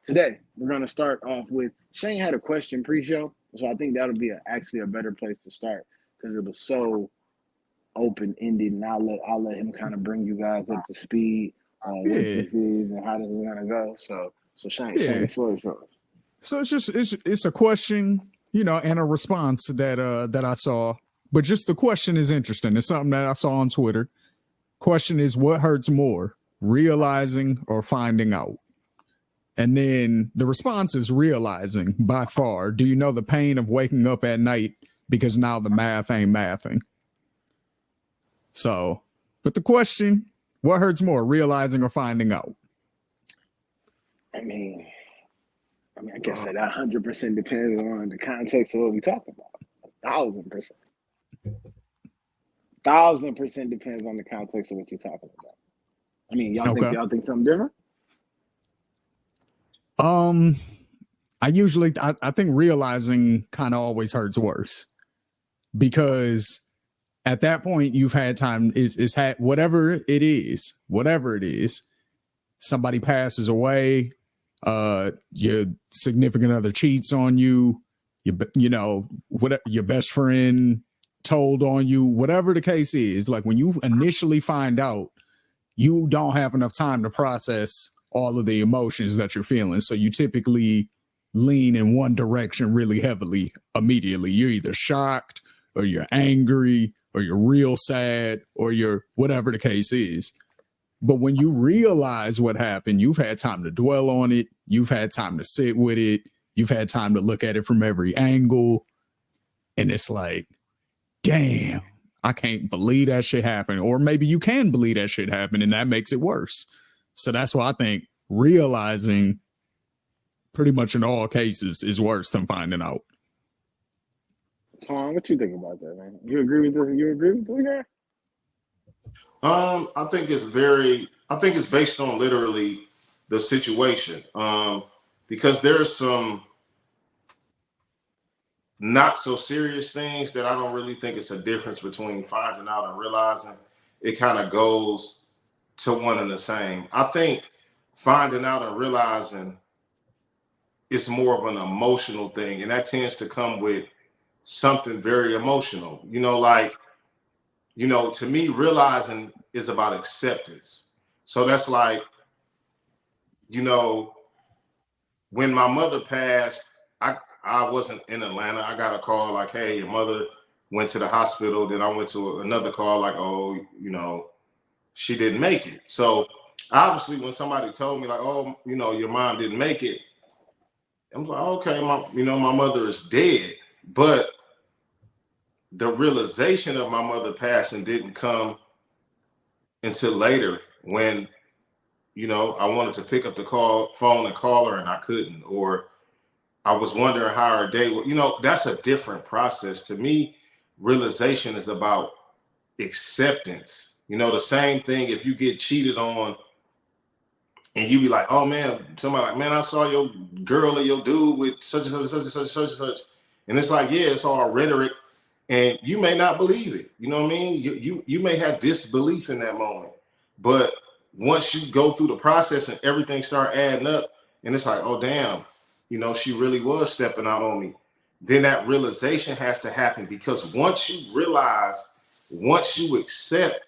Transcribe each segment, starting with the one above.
Today, we're going to start off with Shane had a question pre-show, so I think that'll be actually a better place to start because it was so open-ended, and I'll let him kind of bring you guys up to speed on what Yeah, this is and how this is going to go. So Shane, yeah. the floor is yours. So it's a question, and a response that I saw. But just the question is interesting. It's something that I saw on Twitter. Question is, what hurts more, realizing or finding out? And then the response is realizing by far. Do you know the pain of waking up at night because now the math ain't mathing? So, but the question, what hurts more, realizing or finding out? I mean, I guess that 100% depends on the context of what we're talking about. 1,000%. 1,000% depends on the context of what you're talking about. I mean, Okay. y'all think something different? Um, I think realizing kind of always hurts worse because at that point you've had time is had whatever it is, somebody passes away, your significant other cheats on you, what your best friend told on you, whatever the case is, like when you initially find out, you don't have enough time to process all of the emotions that you're feeling. So you typically lean in one direction really heavily immediately. You're either shocked or you're angry or you're real sad or you're whatever the case is. But when you realize what happened, you've had time to dwell on it. You've had time to sit with it. You've had time to look at it from every angle. And it's like, damn, I can't believe that shit happened. Or maybe you can believe that shit happened and that makes it worse. So that's why I think realizing pretty much in all cases is worse than finding out. Tom, what you think about that, man? You agree with this? You agree with this guy? I think it's based on literally the situation. Because there's some not so serious things that I don't really think it's a difference between finding out and realizing. It kind of goes to one and the same. I think finding out and realizing is more of an emotional thing, and that tends to come with something very emotional. To me, realizing is about acceptance. So that's like, you know, when my mother passed, I wasn't in Atlanta. I got a call like, hey, your mother went to the hospital. Then I went to another call like, oh, she didn't make it. So obviously when somebody told me like, oh, your mom didn't make it, I'm like, okay, my mother is dead. But the realization of my mother passing didn't come until later when, I wanted to pick up the phone and call her and I couldn't, or I was wondering how her day was. That's a different process. To me, realization is about acceptance. The same thing if you get cheated on and you be like, oh man, somebody like, man, I saw your girl or your dude with such and such, such and such, such and such. And it's like, yeah, it's all rhetoric. And you may not believe it. You know what I mean? You may have disbelief in that moment. But once you go through the process and everything start adding up, and it's like, oh damn, she really was stepping out on me. Then that realization has to happen, because once you realize, once you accept,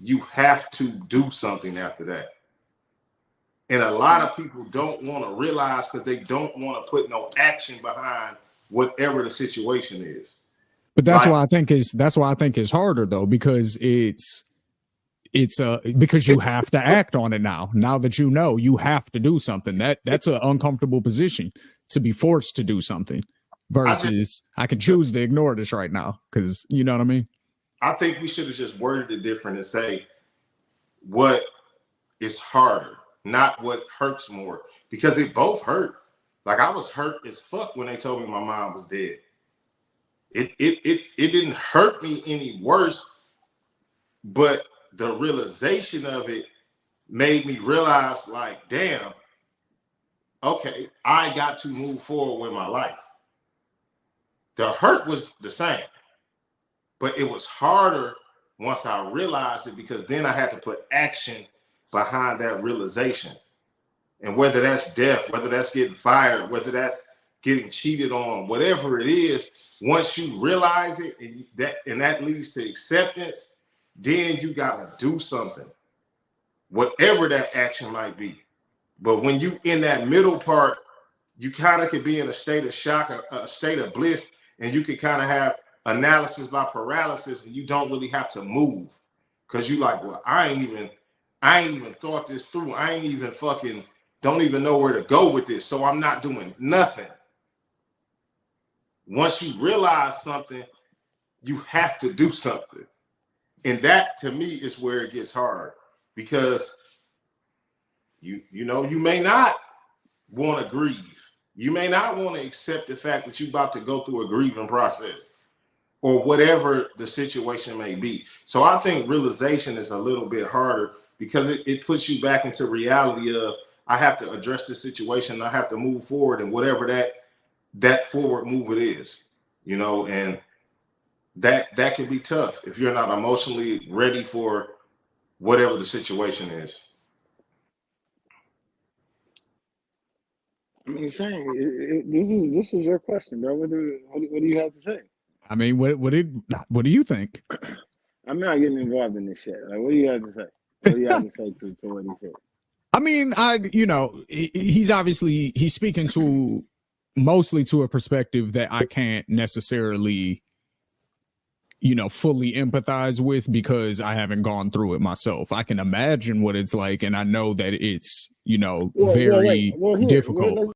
you have to do something after that. And a lot of people don't want to realize because they don't want to put no action behind whatever the situation is. But Like that's why I think it's harder though, because because you have to act on it now. Now that you have to do something. That's an uncomfortable position, to be forced to do something, versus I can choose to ignore this right now, because you know what I mean. I think we should have just worded it different and say what is harder, not what hurts more, because it both hurt. Like I was hurt as fuck when they told me my mom was dead. It didn't hurt me any worse, but the realization of it made me realize, like, damn, okay, I got to move forward with my life. The hurt was the same, but it was harder once I realized it, because then I had to put action behind that realization. And whether that's death, whether that's getting fired, whether that's getting cheated on, whatever it is, once you realize it and that leads to acceptance, then you gotta do something, whatever that action might be. But when you in that middle part, you kind of could be in a state of shock, a state of bliss, and you can kind of have analysis by paralysis, and you don't really have to move because you like, well, I ain't even thought this through. I ain't even fucking don't even know where to go with this, so I'm not doing nothing. Once you realize something, you have to do something, and that to me is where it gets hard because you know you may not want to grieve. You may not want to accept the fact that you're about to go through a grieving process or whatever the situation may be. So I think realization is a little bit harder because it puts you back into reality of I have to address this situation. I have to move forward and whatever that forward move it is, you know, and that can be tough if you're not emotionally ready for whatever the situation is. I mean, Shane, this is your question, bro. What do you have to say? I mean, what do you think? I'm not getting involved in this shit. Like, what do you have to say? What do you have to say to what he said? I mean, he's speaking to mostly to a perspective that I can't necessarily, fully empathize with because I haven't gone through it myself. I can imagine what it's like, and I know that it's, very difficult.